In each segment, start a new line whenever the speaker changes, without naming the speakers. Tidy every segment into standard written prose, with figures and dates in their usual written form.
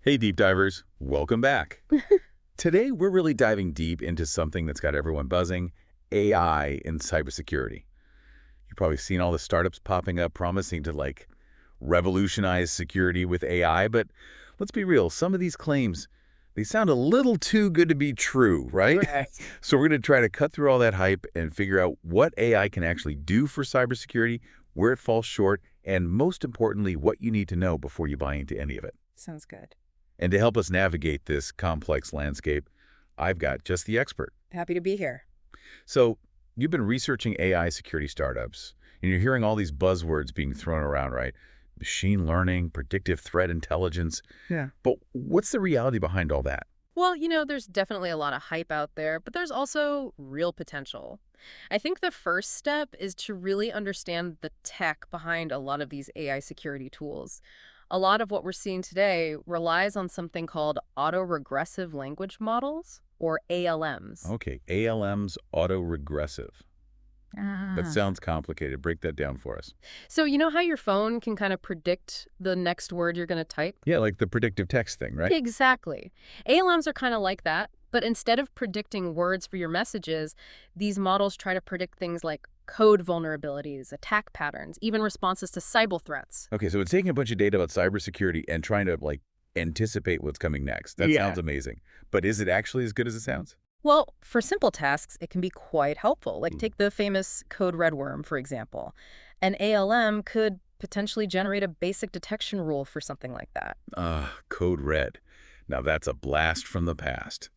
Hey, deep divers, welcome back. Today, we're really diving deep into something that's got everyone buzzing, AI in cybersecurity. You've probably seen all the startups popping up promising to revolutionize security with AI, but let's be real, some of these claims, they sound a little too good to be true, right?
Correct.
So we're going to try to cut through all that hype and figure out what AI can actually do for cybersecurity, where it falls short, and most importantly, what you need to know before you buy into any of it.
Sounds good.
And to help us navigate this complex landscape, I've got just the expert.
Happy to be here.
So you've been researching AI security startups, and you're hearing all these buzzwords being thrown around, right? Machine learning, predictive threat intelligence.
Yeah.
But what's the reality behind all that?
Well, there's definitely a lot of hype out there, but there's also real potential. I think the first step is to really understand the tech behind a lot of these AI security tools. A lot of what we're seeing today relies on something called autoregressive language models, or ALMs.
Okay, ALMs, autoregressive. That
Ah.
sounds complicated. Break that down for us.
So you know how your phone can kind of predict the next word you're going to type?
Yeah, like the predictive text thing, right?
Exactly. ALMs are kind of like that, but instead of predicting words for your messages, these models try to predict things like code vulnerabilities, attack patterns, even responses to cyber threats.
Okay, so it's taking a bunch of data about cybersecurity and trying to, anticipate what's coming next. That
Yeah.
sounds amazing. But is it actually as good as it sounds?
Well, for simple tasks, it can be quite helpful. Like
Mm.
take the famous code red worm, for example. An ALM could potentially generate a basic detection rule for something like that.
Code Red. Now that's a blast from the past.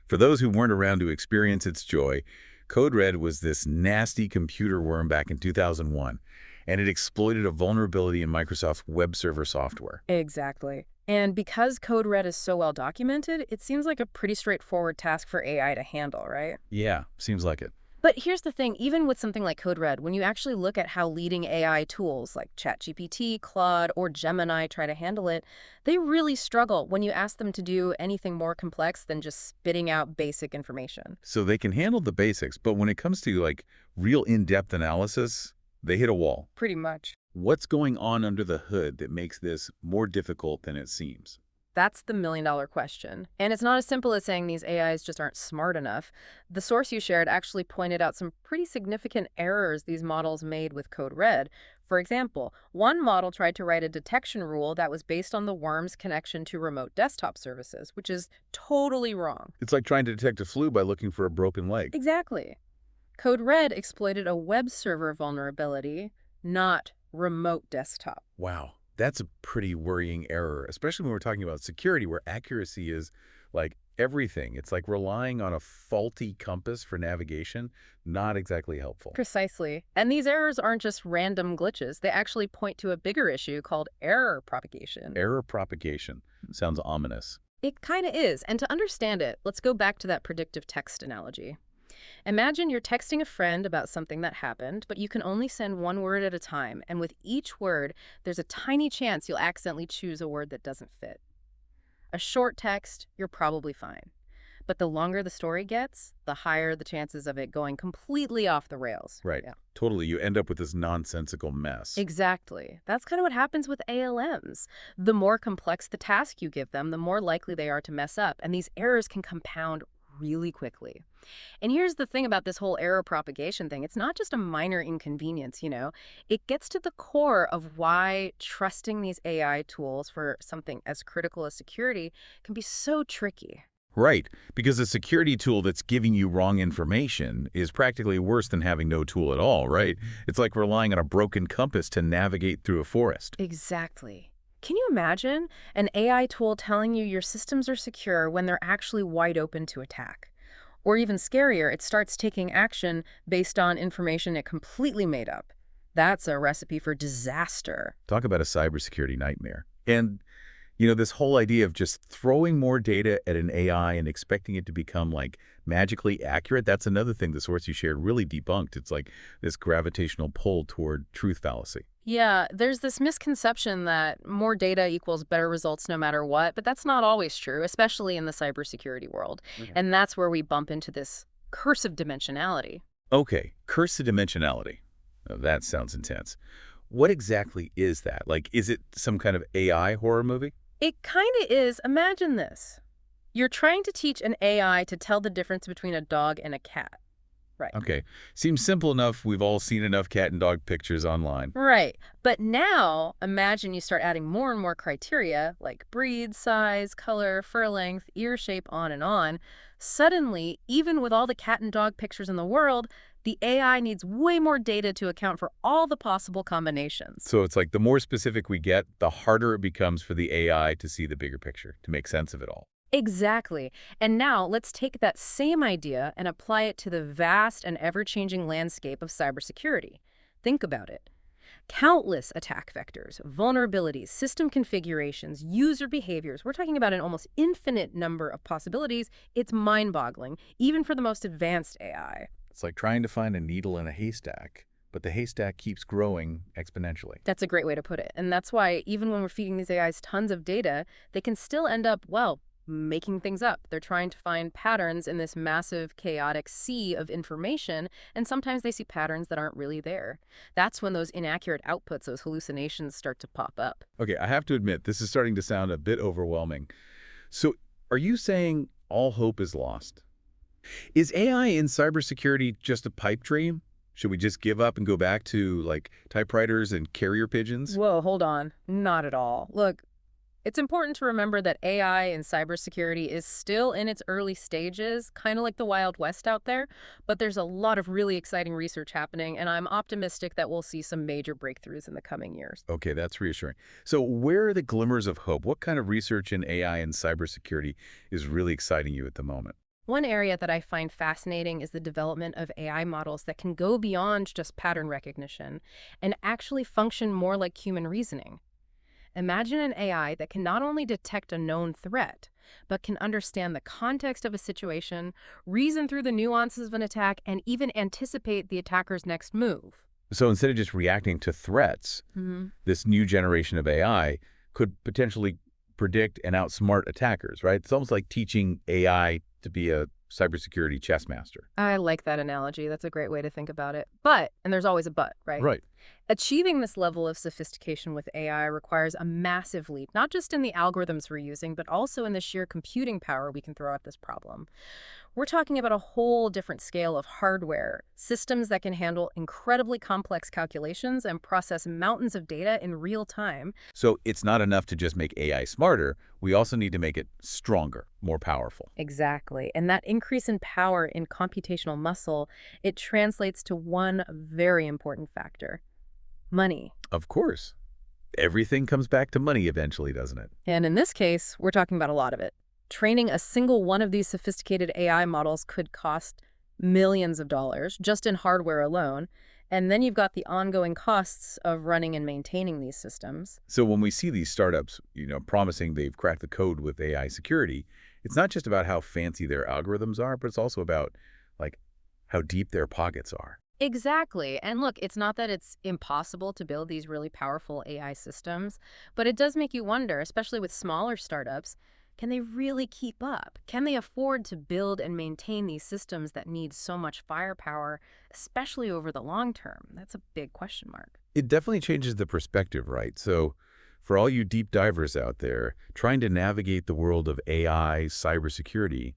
For those who weren't around to experience its joy, Code Red was this nasty computer worm back in 2001, and it exploited a vulnerability in Microsoft's web server software.
Exactly. And because code red is so well documented, it seems like a pretty straightforward task for AI to handle, right?
Yeah, seems like it.
But here's the thing, even with something like code red, when you actually look at how leading AI tools like ChatGPT, Claude, or Gemini try to handle it, they really struggle when you ask them to do anything more complex than just spitting out basic information.
So they can handle the basics, but when it comes to real in-depth analysis, they hit a wall.
Pretty much.
What's going on under the hood that makes this more difficult than it seems?
That's the million-dollar question. And it's not as simple as saying these AIs just aren't smart enough. The source you shared actually pointed out some pretty significant errors these models made with Code Red. For example, one model tried to write a detection rule that was based on the worm's connection to remote desktop services, which is totally wrong.
It's like trying to detect a flu by looking for a broken leg.
Exactly. Code Red exploited a web server vulnerability, not remote desktop.
Wow, that's a pretty worrying error, especially when we're talking about security where accuracy is everything. It's like relying on a faulty compass for navigation, not exactly helpful.
Precisely. And these errors aren't just random glitches. They actually point to a bigger issue called error propagation.
Error propagation sounds ominous.
It kind of is. And to understand it, let's go back to that predictive text analogy. Imagine you're texting a friend about something that happened, but you can only send one word at a time. And with each word, there's a tiny chance you'll accidentally choose a word that doesn't fit. A short text, you're probably fine. But the longer the story gets, the higher the chances of it going completely off the rails.
Right.
Yeah.
Totally. You end up with this nonsensical mess.
Exactly. That's kind of what happens with ALMs. The more complex the task you give them, the more likely they are to mess up, and these errors can compound really quickly. And here's the thing about this whole error propagation thing. It's not just a minor inconvenience. It gets to the core of why trusting these AI tools for something as critical as security can be so tricky.
Right, because a security tool that's giving you wrong information is practically worse than having no tool at all, right? It's like relying on a broken compass to navigate through a forest.
Exactly. Can you imagine an AI tool telling you your systems are secure when they're actually wide open to attack? Or even scarier, it starts taking action based on information it completely made up. That's a recipe for disaster.
Talk about a cybersecurity nightmare. And this whole idea of just throwing more data at an AI and expecting it to become magically accurate, that's another thing the source you shared really debunked. It's like this gravitational pull toward truth fallacy.
Yeah, there's this misconception that more data equals better results no matter what, but that's not always true, especially in the cybersecurity world.
Okay.
And that's where we bump into this curse of dimensionality.
Okay, curse of dimensionality. Now, that sounds intense. What exactly is that? Is it some kind of AI horror movie?
It kind of is. Imagine this. You're trying to teach an AI to tell the difference between a dog and a cat. Right.
Okay, seems simple enough. We've all seen enough cat and dog pictures online.
Right. But now, imagine you start adding more and more criteria like breed, size, color, fur length, ear shape, on and on. Suddenly, even with all the cat and dog pictures in the world, the AI needs way more data to account for all the possible combinations.
So it's like the more specific we get, the harder it becomes for the AI to see the bigger picture, to make sense of it all.
Exactly. And now let's take that same idea and apply it to the vast and ever-changing landscape of cybersecurity. Think about it. Countless attack vectors, vulnerabilities, system configurations, user behaviors. We're talking about an almost infinite number of possibilities. It's mind-boggling, even for the most advanced AI.
It's like trying to find a needle in a haystack, but the haystack keeps growing exponentially.
That's a great way to put it. And that's why even when we're feeding these AIs tons of data, they can still end up, well, making things up. They're trying to find patterns in this massive, chaotic sea of information, and sometimes they see patterns that aren't really there. That's when those inaccurate outputs, those hallucinations, start to pop up.
Okay, I have to admit, this is starting to sound a bit overwhelming. So are you saying all hope is lost? Is AI in cybersecurity just a pipe dream? Should we just give up and go back to, like, typewriters and carrier pigeons?
Whoa, hold on. Not at all. Look, it's important to remember that AI in cybersecurity is still in its early stages, kind of like the Wild West out there, but there's a lot of really exciting research happening, and I'm optimistic that we'll see some major breakthroughs in the coming years.
Okay, that's reassuring. So where are the glimmers of hope? What kind of research in AI and cybersecurity is really exciting you at the moment?
One area that I find fascinating is the development of AI models that can go beyond just pattern recognition and actually function more like human reasoning. Imagine an AI that can not only detect a known threat, but can understand the context of a situation, reason through the nuances of an attack, and even anticipate the attacker's next move.
So instead of just reacting to threats, this new generation of AI could potentially predict and outsmart attackers, right? It's almost like teaching AI to be a cybersecurity chess master.
I like that analogy. That's a great way to think about it. But, and there's always a but, right?
Right.
Achieving this level of sophistication with AI requires a massive leap, not just in the algorithms we're using, but also in the sheer computing power we can throw at this problem. We're talking about a whole different scale of hardware, systems that can handle incredibly complex calculations and process mountains of data in real time.
So it's not enough to just make AI smarter. We also need to make it stronger, more powerful.
Exactly. And that increase in power in computational muscle, it translates to one very important factor: money.
Of course. Everything comes back to money eventually, doesn't it?
And in this case, we're talking about a lot of it. Training a single one of these sophisticated AI models could cost millions of dollars just in hardware alone. And then you've got the ongoing costs of running and maintaining these systems.
So when we see these startups, promising they've cracked the code with AI security, it's not just about how fancy their algorithms are, but it's also about, like, how deep their pockets are.
Exactly. And look, it's not that it's impossible to build these really powerful AI systems, but it does make you wonder, especially with smaller startups, can they really keep up? Can they afford to build and maintain these systems that need so much firepower, especially over the long term? That's a big question mark.
It definitely changes the perspective, right? So for all you deep divers out there trying to navigate the world of AI, cybersecurity,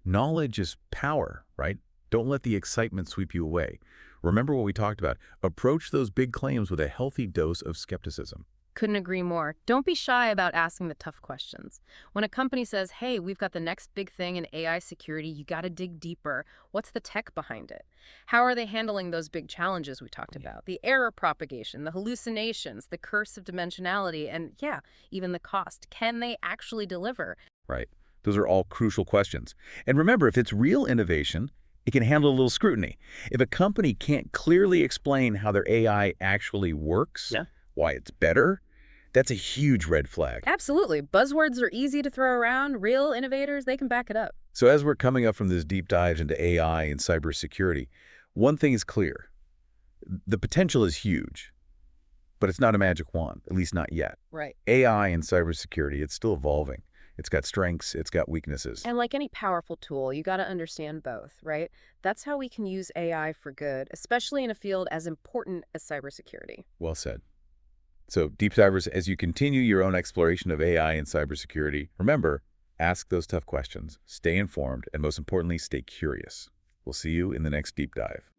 knowledge is power, right? Don't let the excitement sweep you away. Remember what we talked about. Approach those big claims with a healthy dose of skepticism.
Couldn't agree more. Don't be shy about asking the tough questions. When a company says, hey, we've got the next big thing in AI security, you got to dig deeper. What's the tech behind it? How are they handling those big challenges we talked about? The error propagation, the hallucinations, the curse of dimensionality, and yeah, even the cost. Can they actually deliver?
Right. Those are all crucial questions. And remember, if it's real innovation, it can handle a little scrutiny. If a company can't clearly explain how their AI actually works, why it's better, that's a huge red flag.
Absolutely. Buzzwords are easy to throw around. Real innovators, they can back it up.
So as we're coming up from this deep dive into AI and cybersecurity, one thing is clear. The potential is huge, but it's not a magic wand, at least not yet.
Right.
AI and cybersecurity, it's still evolving. It's got strengths, it's got weaknesses.
And like any powerful tool, you got to understand both, right? That's how we can use AI for good, especially in a field as important as cybersecurity.
Well said. So, deep divers, as you continue your own exploration of AI and cybersecurity, remember, ask those tough questions, stay informed, and most importantly, stay curious. We'll see you in the next deep dive.